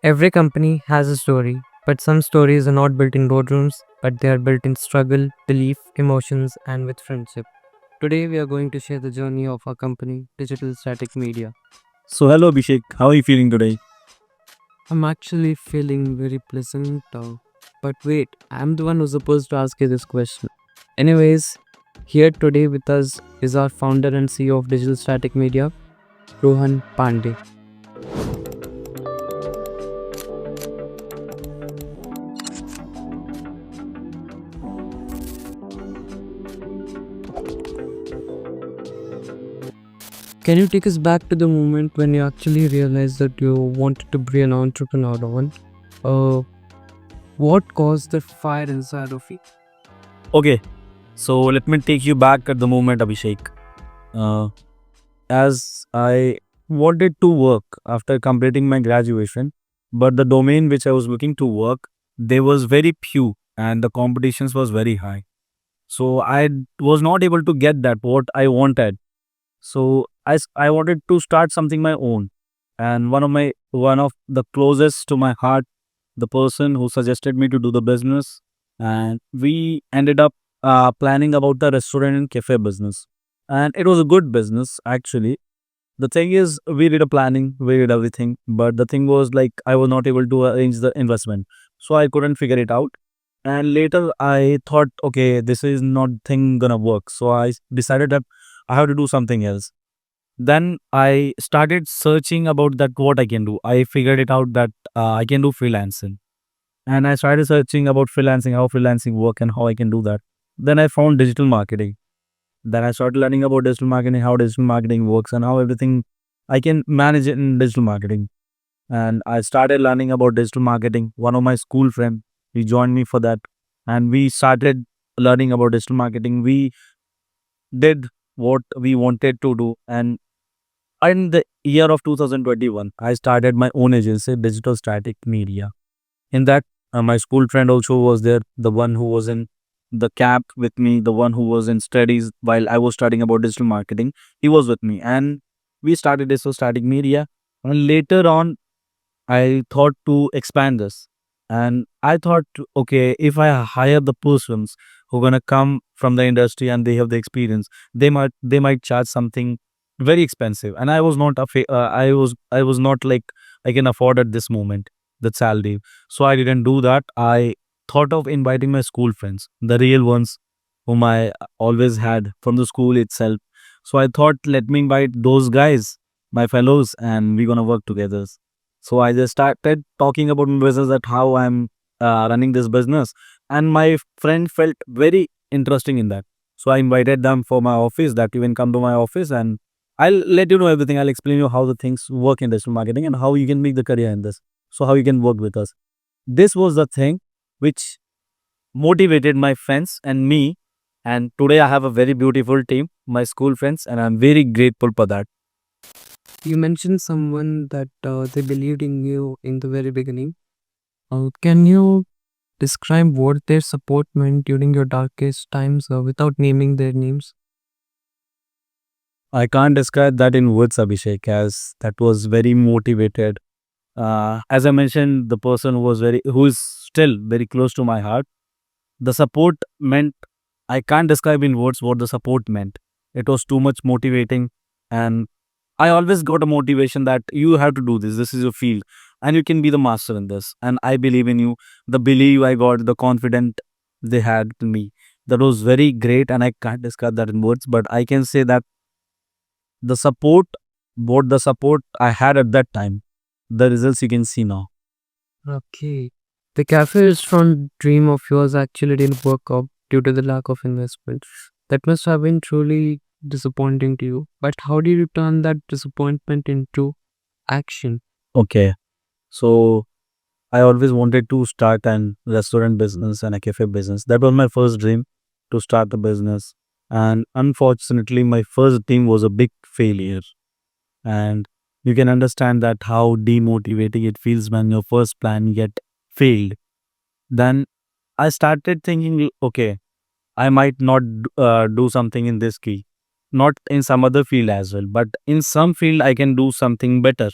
Every company has a story, but some stories are not built in boardrooms, but they are built in struggle, belief, emotions, and with friendship. Today, we are going to share the journey of our company, Digital Static Media. So, hello Abhishek, how are you feeling today? I'm actually feeling very pleasant. But wait, I'm the one who's supposed to ask you this question. Anyways, here today with us is our founder and CEO of Digital Static Media, Rohan Pandey. Can you take us back to the moment when you actually realized that you wanted to be an entrepreneur, Rohan? Uh, what caused the fire inside of you? Okay, so let me take you back at the moment, Abhishek. Uh, as I wanted to work after completing my graduation, but the domain which I was looking to work, there was very few and the competitions was very high. So I was not able to get that what I wanted. So I wanted to start something my own, and one of the closest to my heart, the person who suggested me to do the business, and we ended up planning about the restaurant and cafe business, and it was a good business actually. The thing is, we did a planning, we did everything, but the thing was like I was not able to arrange the investment, so I couldn't figure it out. And later I thought, okay, this is not thing gonna work, so I decided that I have to do something else. Then I started searching about that what I can do. I figured it out that I can do freelancing, and I started searching about freelancing, how freelancing work, and how I can do that. Then I found digital marketing. Then I started learning about digital marketing, how digital marketing works, and how everything I can manage it in digital marketing. And I started learning about digital marketing. One of my school friend, he joined me for that, and we started learning about digital marketing. We did what we wanted to do, and in the year of 2021, I started my own agency, Digital Static Media. In that, my school friend also was there, the one who was in the camp with me, the one who was in studies while I was studying about digital marketing. He was with me, and we started Digital Static Media. And later on, I thought to expand this. And I thought, okay, if I hire the persons who are gonna come from the industry and they have the experience, they might charge something very expensive. And I was not I was not like I can afford at this moment the salary. So I didn't do that. I thought of inviting my school friends, the real ones whom I always had from the school itself. So I thought, let me invite those guys, my fellows, and we're gonna work together. So I just started talking about my business, that how I'm running this business, and my friend felt very interesting in that. So I invited them for my office, that you can come to my office, and I'll let you know everything. I'll explain you how the things work in digital marketing and how you can make the career in this. So how you can work with us. This was the thing which motivated my friends and me. And today I have a very beautiful team, my school friends, and I'm very grateful for that. You mentioned someone that they believed in you in the very beginning. Can you describe what their support meant during your darkest times without naming their names? I can't describe that in words, Abhishek, as that was very motivated. As I mentioned, the person who is still very close to my heart. The support meant, I can't describe in words what the support meant. It was too much motivating, and I always got a motivation that you have to do this. This is your field, and you can be the master in this. And I believe in you. The belief I got, the confidence they had in me, that was very great, and I can't describe that in words. But I can say that the support, what the support I had at that time, the results you can see now. Okay. The cafe restaurant dream of yours actually didn't work out due to the lack of investment. That must have been truly disappointing to you. But how did you turn that disappointment into action? Okay, so I always wanted to start an restaurant business and a cafe business. That was my first dream, to start a business. And unfortunately, my first dream was a big failure. And you can understand that how demotivating it feels when your first plan get failed. Then I started thinking, okay, I might not do something in this key, not in some other field as well, but in some field I can do something better.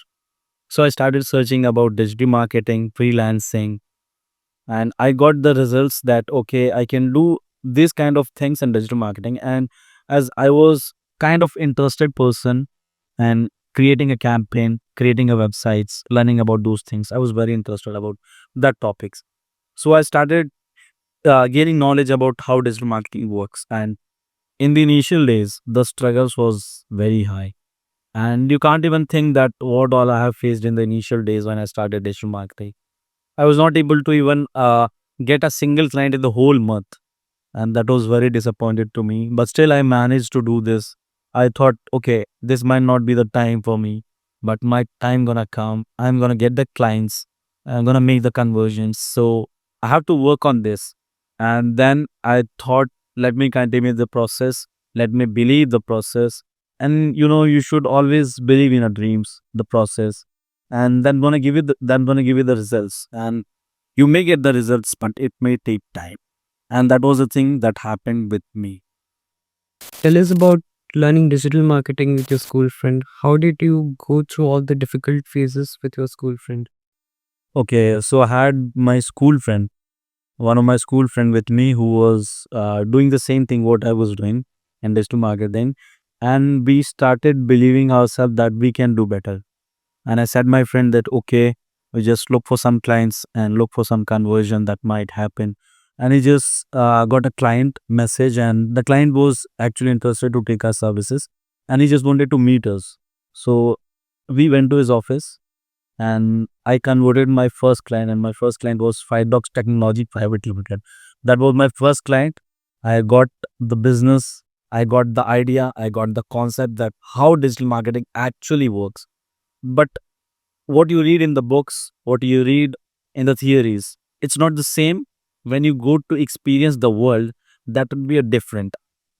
So I started searching about digital marketing, freelancing, and I got the results that okay, I can do these kind of things in digital marketing. And as I was kind of interested person and creating a campaign, creating a websites, learning about those things, I was very interested about that topics. So I started gaining knowledge about how digital marketing works. And in the initial days, the struggles was very high, and you can't even think that what all I have faced in the initial days when I started digital marketing. I was not able to even get a single client in the whole month, and that was very disappointed to me. But still, I managed to do this. I thought, okay, this might not be the time for me, but my time gonna come. I'm gonna get the clients. I'm gonna make the conversions. So I have to work on this. And then I thought, let me continue the process. Let me believe the process. And you should always believe in your dreams, the process, and then gonna give you the results. And you may get the results, but it may take time. And that was the thing that happened with me. Tell us about learning digital marketing with your school friend. How did you go through all the difficult phases with your school friend? Okay, so I had my school friend, one of my school friend with me who was doing the same thing what I was doing in digital marketing, and we started believing ourselves that we can do better. And I said my friend that okay, we just look for some clients and look for some conversion that might happen. And he just got a client message, and the client was actually interested to take our services, and he just wanted to meet us. So we went to his office, and I converted my first client, and my first client was Five Dogs Technology Private Limited. That was my first client. I got the business, I got the idea, I got the concept that how digital marketing actually works. But what you read in the books, what you read in the theories, it's not the same. When you go to experience the world, that will be a different.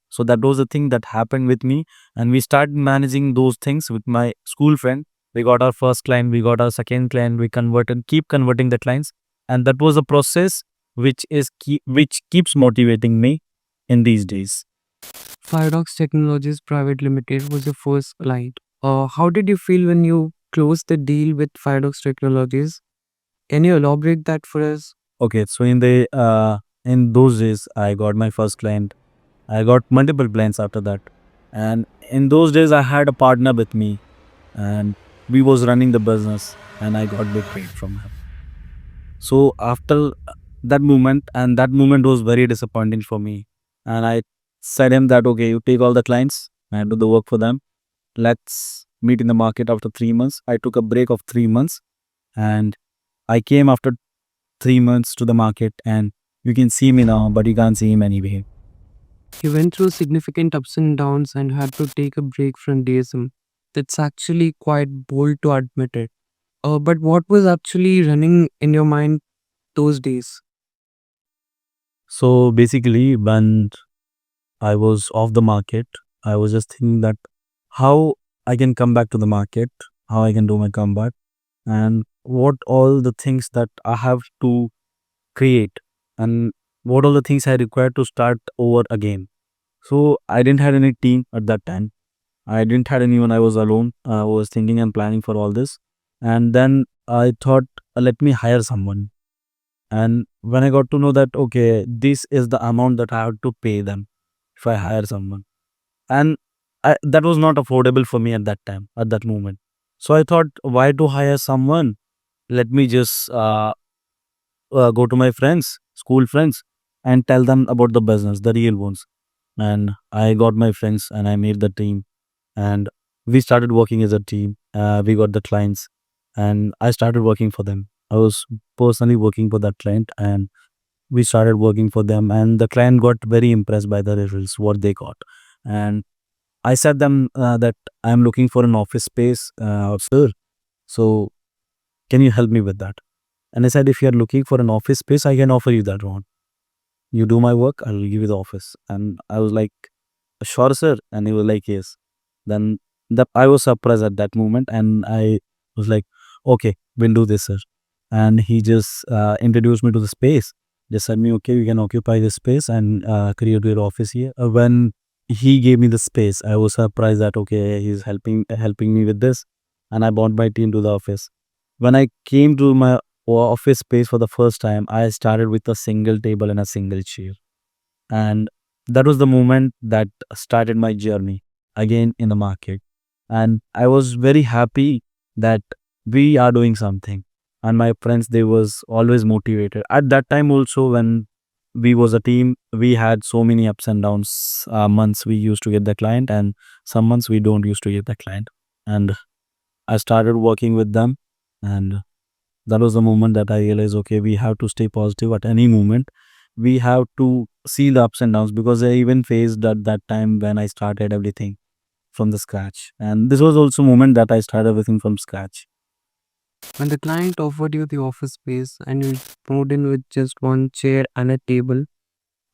So that was the thing that happened with me, and we started managing those things with my school friend. We got our first client, we got our second client, we converted, keep converting the clients, and that was a process which keeps motivating me in these days. Firedox Technologies Private Limited was your first client. How did you feel when you closed the deal with Firedox Technologies? Can you elaborate that for us? Okay, so in those days, I got my first client. I got multiple clients after that, and in those days, I had a partner with me, and we was running the business, and I got big paid from him. So after that moment, and that moment was very disappointing for me. And I said him that okay, you take all the clients and do the work for them. Let's meet in the market after 3 months. I took a break of 3 months, and I came after 3 months to the market, and you can see me now, but you can't see him anyway. You went through significant ups and downs and had to take a break from DSM. That's actually quite bold to admit it. But what was actually running in your mind those days? So basically, when I was off the market, I was just thinking that how I can come back to the market, how I can do my comeback, and what all the things that I have to create, and what all the things I require to start over again. So I didn't had any team at that time. I didn't had anyone. I was alone. I was thinking and planning for all this, and then I thought, let me hire someone. And when I got to know that okay, this is the amount that I have to pay them if I hire someone, and that was not affordable for me at that time, at that moment. So I thought, why to hire someone? Let me just go to my friends, school friends, and tell them about the business, the real ones. And I got my friends, and I made the team, and we started working as a team. We got the clients, and I started working for them. I was personally working for that client, and we started working for them. And the client got very impressed by the results what they got. And I said them that I'm looking for an office space, sir. So can you help me with that? And I said, if you're looking for an office space, I can offer you that one. You do my work, I'll give you the office. And I was like, sure, sir. And he was like, yes. Then I was surprised at that moment, and I was like, okay, we'll do this, sir. And he just introduced me to the space. Just said me, okay, you can occupy this space and create your office here. When he gave me the space, I was surprised that okay, he's helping me with this, and I brought my team to the office. When I came to my office space for the first time, I started with a single table and a single chair. And that was the moment that started my journey again in the market. And I was very happy that we are doing something. And my friends, they was always motivated. At that time also, when we was a team, we had so many ups and downs. Months we used to get the client, and some months we don't used to get the client. And I started working with them, and that was the moment that I realized, okay, we have to stay positive at any moment. We have to see the ups and downs, because I even faced at that time when I started everything from the scratch. And this was also moment that I started everything from scratch. When the client offered you the office space and you moved in with just one chair and a table,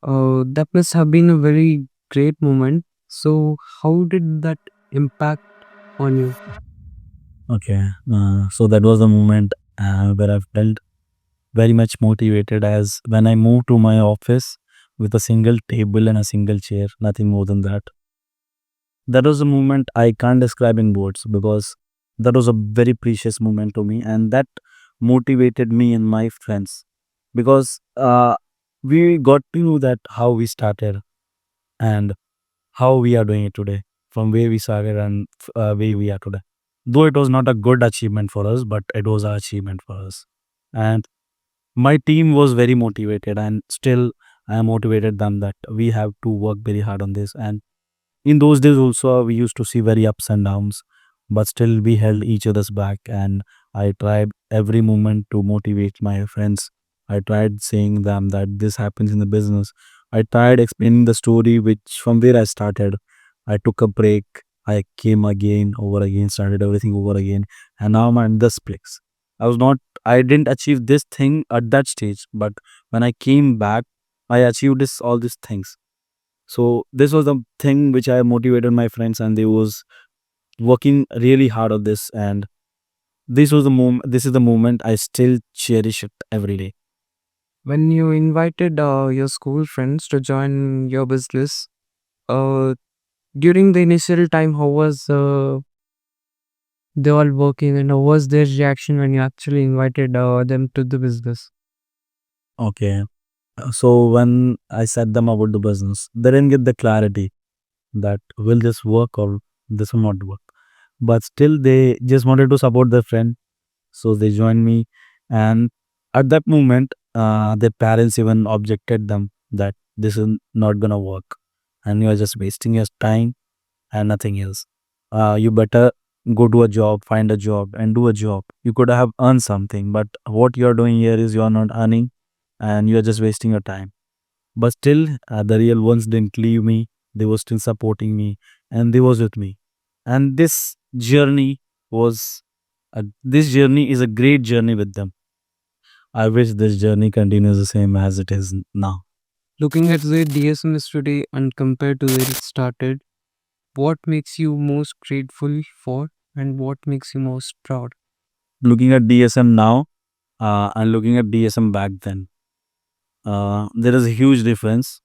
that must have been a very great moment. So, how did that impact on you? Okay. So that was the moment where I felt very much motivated, as when I moved to my office with a single table and a single chair, nothing more than that. That was a moment I can't describe in words, because that was a very precious moment to me, and that motivated me and my friends, because we got to know that how we started and how we are doing it today, from where we started and where we are today. Though it was not a good achievement for us, but it was an achievement for us. And my team was very motivated, and still I motivated them that we have to work very hard on this. And in those days also, we used to see very ups and downs, but still we held each other's back. And I tried every moment to motivate my friends. I tried saying them that this happens in the business. I tried explaining the story which from where I started. I took a break. I came again, over again, started everything over again, and now I'm at this place. I didn't achieve this thing at that stage, but when I came back, I achieved this all these things. So this was the thing which I motivated my friends, and they was working really hard on this. And this was the moment. This is the moment I still cherish it every day. When you invited your school friends to join your business, uh, during the initial time, how was they all working and how was their reaction when you actually invited them to the business? Okay. So when I said them about the business, they didn't get the clarity that will this work or this will not work. But still, they just wanted to support their friend, so they joined me. And at that moment, their parents even objected them that this is not gonna work, and you are just wasting your time and nothing else. You better go to a job, find a job, and do a job. You could have earned something, but what you are doing here is you are not earning, and you are just wasting your time. But still, the real ones didn't leave me. They were still supporting me, and they was with me. And was this journey is a great journey with them. I wish this journey continues the same as it is now. Looking at where DSM is today and compared to where it started, what makes you most grateful for and what makes you most proud? Looking at DSM now, and looking at DSM back then, there is a huge difference.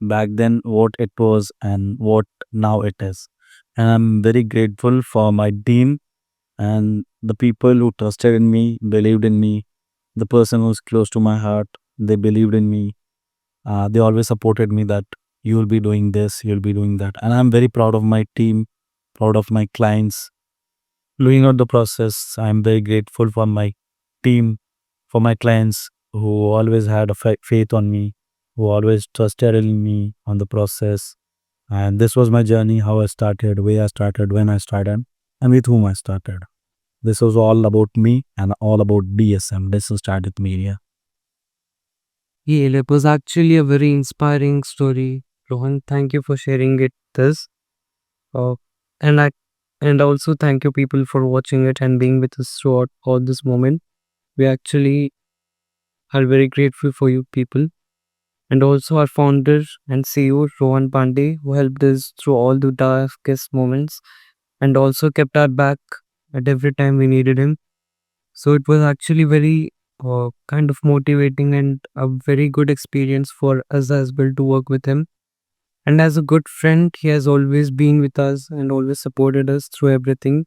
Back then, what it was and what now it is. And I'm very grateful for my team and the people who trusted in me, believed in me, the person who's close to my heart. They believed in me. They always supported me that you will be doing this, you'll be doing that. And I'm very proud of my team, proud of my clients. Looking at the process, I'm very grateful for my team, for my clients who always had a faith on me, who always trusted in me on the process. And this was my journey, how I started, where I started, when I started, and with whom I started. This was all about me and all about DSM, Digital Startup Media. Yeah, it was actually a very inspiring story. Rohan, thank you for sharing it this. Uh, and I and also thank you people for watching it and being with us throughout all this moment. We actually are very grateful for you people. And also our founder and CEO Rohan Pandey, who helped us through all the darkest moments and also kept our back at every time we needed him. So it was actually very kind of motivating and a very good experience for us as well to work with him. And as a good friend, he has always been with us and always supported us through everything.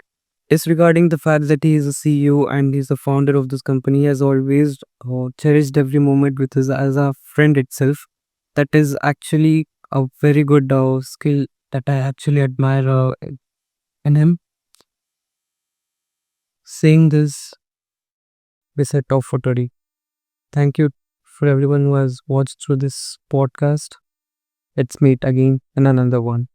is regarding the fact that he is a CEO and he's the founder of this company. He has always cherished every moment with us as a friend itself. That is actually a very good skill that I actually admire in him. Saying this, we set off for today. Thank you for everyone who has watched through this podcast. Let's meet again in another one.